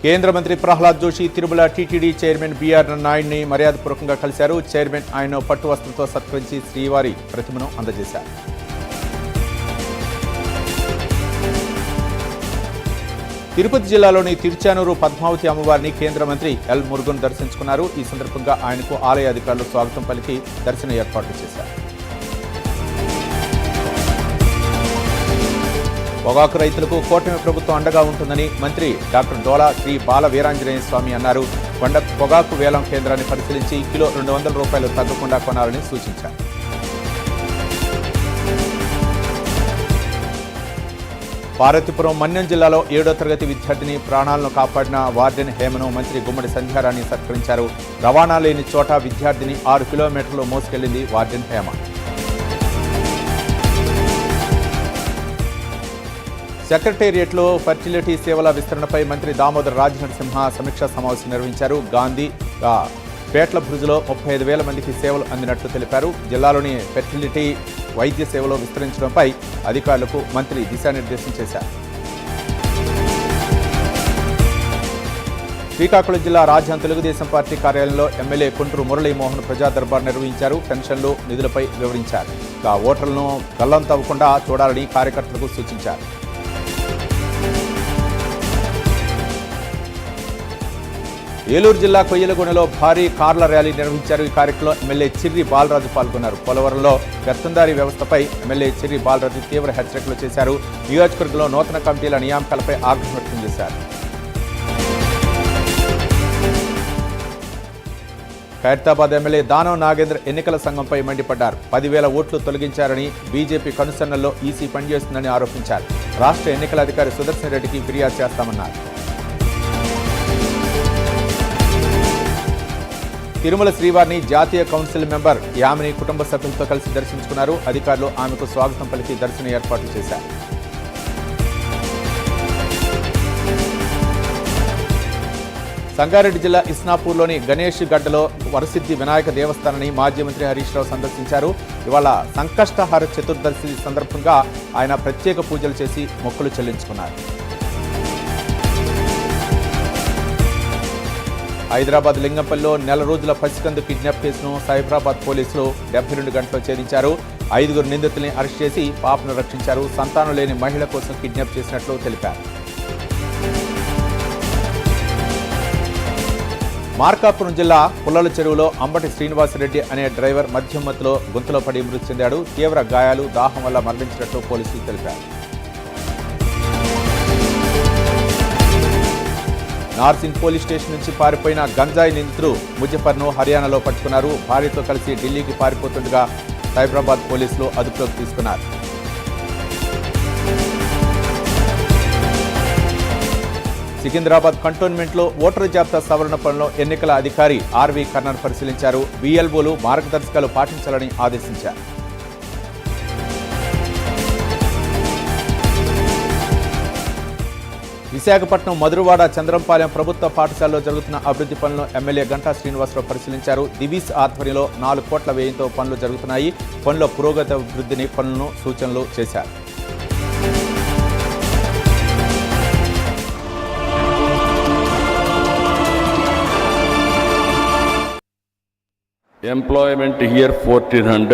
కేంద్ర మంత్రి Prahlad Joshi Tirumala TTD chairman BR నాయుడిని మర్యాదపూర్వకంగా కలిశారు. చైర్మన్ ఆయన పట్టు వస్త్రంతో సత్కరించి శ్రీవారి ప్రతిమను అందజేశారు. తిరుపతి జిల్లాలోని తిరుచానూరు పద్మావతి అమ్మవారిని కేంద్ర మంత్రి ఎల్ మురుగన్ దర్శించుకున్నారు. ఈ సందర్భంగా ఆయనకు ఆలయ అధికారులు స్వాగతం పలికి దర్శన ఏర్పాట్లు చేశారు. పొగాకు రైతులకు కూటమి ప్రభుత్వం అండగా ఉంటుందని మంత్రి డాక్టర్ డోలా శ్రీ బాల వీరాంజనేయ స్వామి అన్నారు. కొండ పొగాకు వేలం కేంద్రాన్ని పరిశీలించి కిలో 200 రూపాయలు తగ్గకుండా కొనాలని సూచించారు. పార్వతీపురం మన్యం జిల్లాలో 7వ తరగతి విద్యార్థిని ప్రాణాలను కాపాడిన వార్డెన్ హేమను మంత్రి గుమ్మడి సంధ్యారాణి సత్కరించారు. రవాణా లేని చోట విద్యార్థిని 6 కిలోమీటర్లు మోసుకెళ్లింది వార్డెన్ హేమ. సెక్రటేరియట్లో ఫర్టిలిటీ సేవల విస్తరణపై మంత్రి దామోదర్ రాజనరసింహ సమీక్షా సమావేశం నిర్వహించారు. గాంధీ పేట్ల బ్రిడ్జ్లో 35,000 మందికి సేవలు అందినట్లు తెలిపారు. జిల్లాలోని ఫెర్టిలిటీ వైద్య సేవలు విస్తరించడంపై అధికారులకు మంత్రి దిశానిర్దేశం చేశారు. శ్రీకాకుళం జిల్లా రాజధాని తెలుగుదేశం పార్టీ కార్యాలయంలో ఎమ్మెల్యే కుంట్రు మురళీమోహన్ ప్రజా దర్బార్ నిర్వహించారు. పెన్షన్లు నిధులపై వివరించారు. ఓటర్లను గల్లం తవ్వకుండా చూడాలని కార్యకర్తలకు సూచించారు. ఏలూరు జిల్లా కొయ్యలగూడెలో భారీ కార్ల ర్యాలీ నిర్వహించారు. ఈ కార్యక్రమంలో ఎమ్మెల్యే చిర్రి బాలరాజు పాల్గొన్నారు. పోలవరంలో పెత్తందారీ వ్యవస్థపై ఎమ్మెల్యే చిర్రి బాలరాజు తీవ్ర హెచ్చరికలు చేశారు. నియోజకవర్గంలో నూతన కమిటీల నియామకాలపై ఆగ్రహం వ్యక్తం చేశారు. ఖైరతాబాద్ ఎమ్మెల్యే దానం నాగేంద్ర ఎన్నికల సంఘంపై మండిపడ్డారు. 10,000 ఓట్లు తొలగించారని బీజేపీ కనుసన్నల్లో ఈసీ పనిచేస్తుందని ఆరోపించారు. రాష్ట్ర ఎన్నికల అధికారి సుదర్శన్ రెడ్డికి ఫిర్యాదు చేస్తామన్నారు. తిరుమల శ్రీవారిని జాతీయ కౌన్సిల్ మెంబర్ యామిని కుటుంబ సభ్యులతో కలిసి దర్శించుకున్నారు. అధికారులు ఆమెకు స్వాగతం పలికి దర్శన ఏర్పాట్లు చేశారు. సంగారెడ్డి జిల్లా ఇస్నాపూర్లోని గణేష్ గడ్డలో వరసిద్ధి వినాయక దేవస్థానాన్ని మాజీ మంత్రి హరీష్ రావు సందర్శించారు. ఇవాళ సంకష్టహార చతుర్దశి సందర్భంగా ఆయన ప్రత్యేక పూజలు చేసి మొక్కులు చెల్లించుకున్నారు. హైదరాబాద్ లింగంపల్లిలో నెల రోజుల పసికందు కిడ్నాప్ కేసును సైబరాబాద్ పోలీసులు 72 గంటల్లో ఛేదించారు. 5 నిందితుల్ని అరెస్ట్ చేసి పాపను రక్షించారు. సంతానం లేని మహిళ కోసం కిడ్నాప్ చేసినట్లు తెలిపారు. మార్కాపురం జిల్లా పుల్లల చెరువులో అంబటి శ్రీనివాసరెడ్డి అనే డ్రైవర్ మద్యం మత్తులో గుంతలో పడి మృతి చెందాడు. తీవ్ర గాయాలు, దాహం వల్ల మరణించినట్లు పోలీసులు తెలిపారు. నార్సింగ్ పోలీస్ స్టేషన్ నుంచి పారిపోయిన గంజాయి నిందితులు ముజఫర్ను హర్యానాలో పట్టుకున్నారు. భార్యతో కలిసి ఢిల్లీకి పారిపోతుండగా సైబరాబాద్ పోలీసులు అదుపులోకి తీసుకున్నారు. సికింద్రాబాద్ కంటోన్మెంట్లో ఓటరు జాబితా సవరణ పనులను ఎన్నికల అధికారి ఆర్వి కర్ణన్ పరిశీలించారు. బిఎల్ఓలు మార్గదర్శకాలు పాటించాలని ఆదేశించారు. విశాఖపట్నం మధురవాడ చంద్రంపాలెం ప్రభుత్వ పాఠశాలలో జరుగుతున్న అభివృద్ధి పనులను ఎమ్మెల్యే గంటా శ్రీనివాసరావు పరిశీలించారు. దివీస్ ఆధ్వర్యంలో 4 కోట్ల వ్యయంతో పనులు జరుగుతున్నాయి. పనుల పురోగతి అభివృద్ధిని పనులను సూచనలు చేశారు. Employment here 1400.